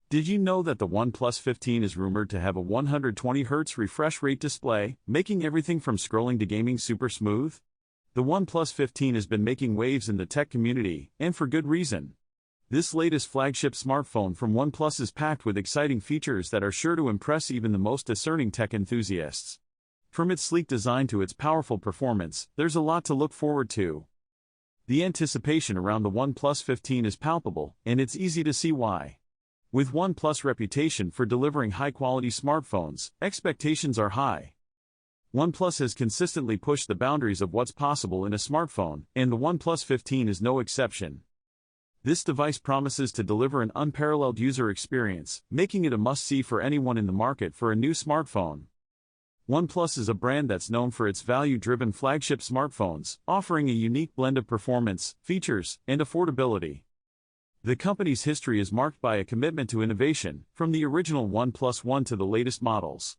Did you know that the OnePlus 15 is rumored to have a 120Hz refresh rate display, making everything from scrolling to gaming super smooth? The OnePlus 15 has been making waves in the tech community, and for good reason. This latest flagship smartphone from OnePlus is packed with exciting features that are sure to impress even the most discerning tech enthusiasts. From its sleek design to its powerful performance, there's a lot to look forward to. The anticipation around the OnePlus 15 is palpable, and it's easy to see why. With OnePlus' reputation for delivering high-quality smartphones, expectations are high. OnePlus has consistently pushed the boundaries of what's possible in a smartphone, and the OnePlus 15 is no exception. This device promises to deliver an unparalleled user experience, making it a must-see for anyone in the market for a new smartphone. OnePlus is a brand that's known for its value-driven flagship smartphones, offering a unique blend of performance, features, and affordability. The company's history is marked by a commitment to innovation, from the original OnePlus One to the latest models.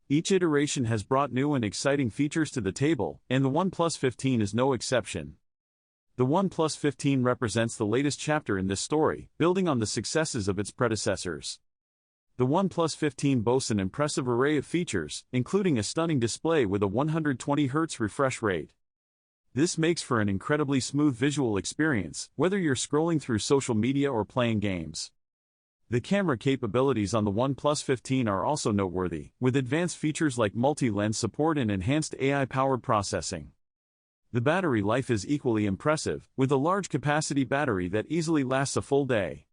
Each iteration has brought new and exciting features to the table, and the OnePlus 15 is no exception. The OnePlus 15 represents the latest chapter in this story, building on the successes of its predecessors. The OnePlus 15 boasts an impressive array of features, including a stunning display with a 120Hz refresh rate. This makes for an incredibly smooth visual experience, whether you're scrolling through social media or playing games. The camera capabilities on the OnePlus 15 are also noteworthy, with advanced features like multi-lens support and enhanced AI-powered processing. The battery life is equally impressive, with a large capacity battery that easily lasts a full day.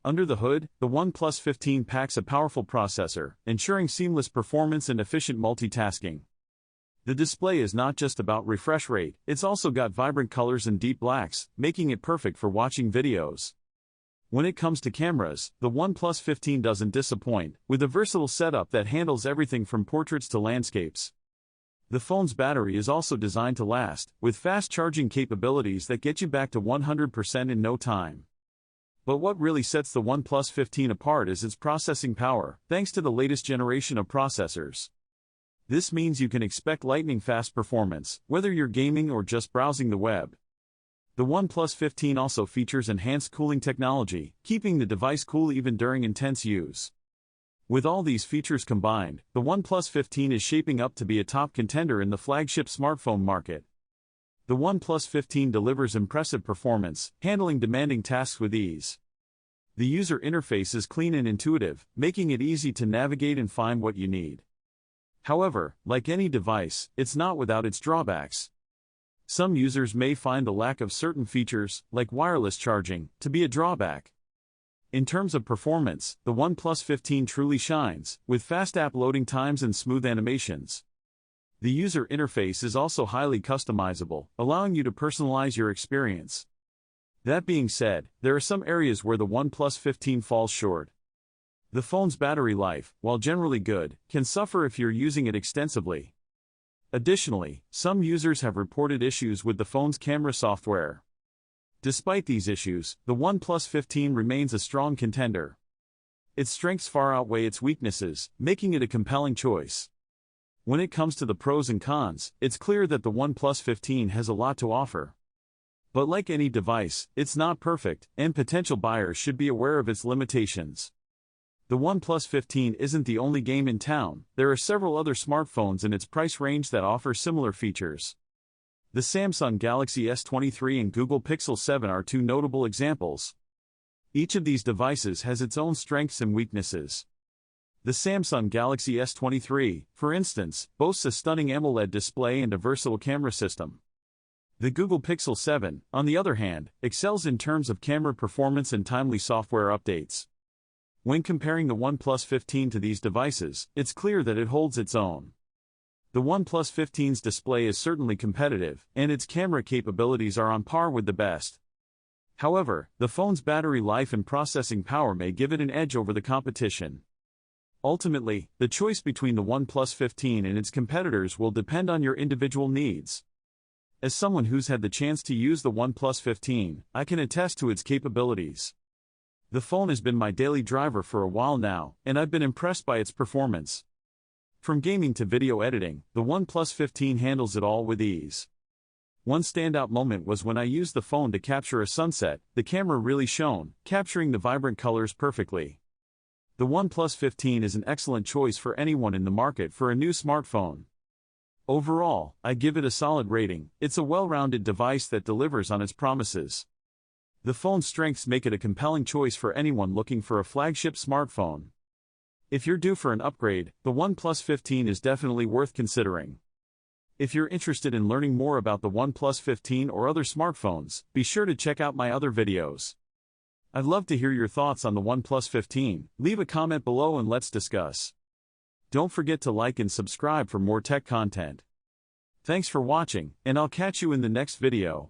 Under the hood, the OnePlus 15 packs a powerful processor, ensuring seamless performance and efficient multitasking. The display is not just about refresh rate, it's also got vibrant colors and deep blacks, making it perfect for watching videos. When it comes to cameras, the OnePlus 15 doesn't disappoint, with a versatile setup that handles everything from portraits to landscapes. The phone's battery is also designed to last, with fast charging capabilities that get you back to 100% in no time. But what really sets the OnePlus 15 apart is its processing power, thanks to the latest generation of processors. This means you can expect lightning-fast performance, whether you're gaming or just browsing the web. The OnePlus 15 also features enhanced cooling technology, keeping the device cool even during intense use. With all these features combined, the OnePlus 15 is shaping up to be a top contender in the flagship smartphone market. The OnePlus 15 delivers impressive performance, handling demanding tasks with ease. The user interface is clean and intuitive, making it easy to navigate and find what you need. However, like any device, it's not without its drawbacks. Some users may find the lack of certain features, like wireless charging, to be a drawback. In terms of performance, the OnePlus 15 truly shines, with fast app loading times and smooth animations. The user interface is also highly customizable, allowing you to personalize your experience. That being said, there are some areas where the OnePlus 15 falls short. The phone's battery life, while generally good, can suffer if you're using it extensively. Additionally, some users have reported issues with the phone's camera software. Despite these issues, the OnePlus 15 remains a strong contender. Its strengths far outweigh its weaknesses, making it a compelling choice. When it comes to the pros and cons, it's clear that the OnePlus 15 has a lot to offer. But like any device, it's not perfect, and potential buyers should be aware of its limitations. The OnePlus 15 isn't the only game in town. There are several other smartphones in its price range that offer similar features. The Samsung Galaxy S23 and Google Pixel 7 are two notable examples. Each of these devices has its own strengths and weaknesses. The Samsung Galaxy S23, for instance, boasts a stunning AMOLED display and a versatile camera system. The Google Pixel 7, on the other hand, excels in terms of camera performance and timely software updates. When comparing the OnePlus 15 to these devices, it's clear that it holds its own. The OnePlus 15's display is certainly competitive, and its camera capabilities are on par with the best. However, the phone's battery life and processing power may give it an edge over the competition. Ultimately, the choice between the OnePlus 15 and its competitors will depend on your individual needs. As someone who's had the chance to use the OnePlus 15, I can attest to its capabilities. The phone has been my daily driver for a while now, and I've been impressed by its performance. From gaming to video editing, the OnePlus 15 handles it all with ease. One standout moment was when I used the phone to capture a sunset. The camera really shone, capturing the vibrant colors perfectly. The OnePlus 15 is an excellent choice for anyone in the market for a new smartphone. Overall, I give it a solid rating. It's a well-rounded device that delivers on its promises. The phone's strengths make it a compelling choice for anyone looking for a flagship smartphone. If you're due for an upgrade, the OnePlus 15 is definitely worth considering. If you're interested in learning more about the OnePlus 15 or other smartphones, be sure to check out my other videos. I'd love to hear your thoughts on the OnePlus 15. Leave a comment below and let's discuss. Don't forget to like and subscribe for more tech content. Thanks for watching, and I'll catch you in the next video.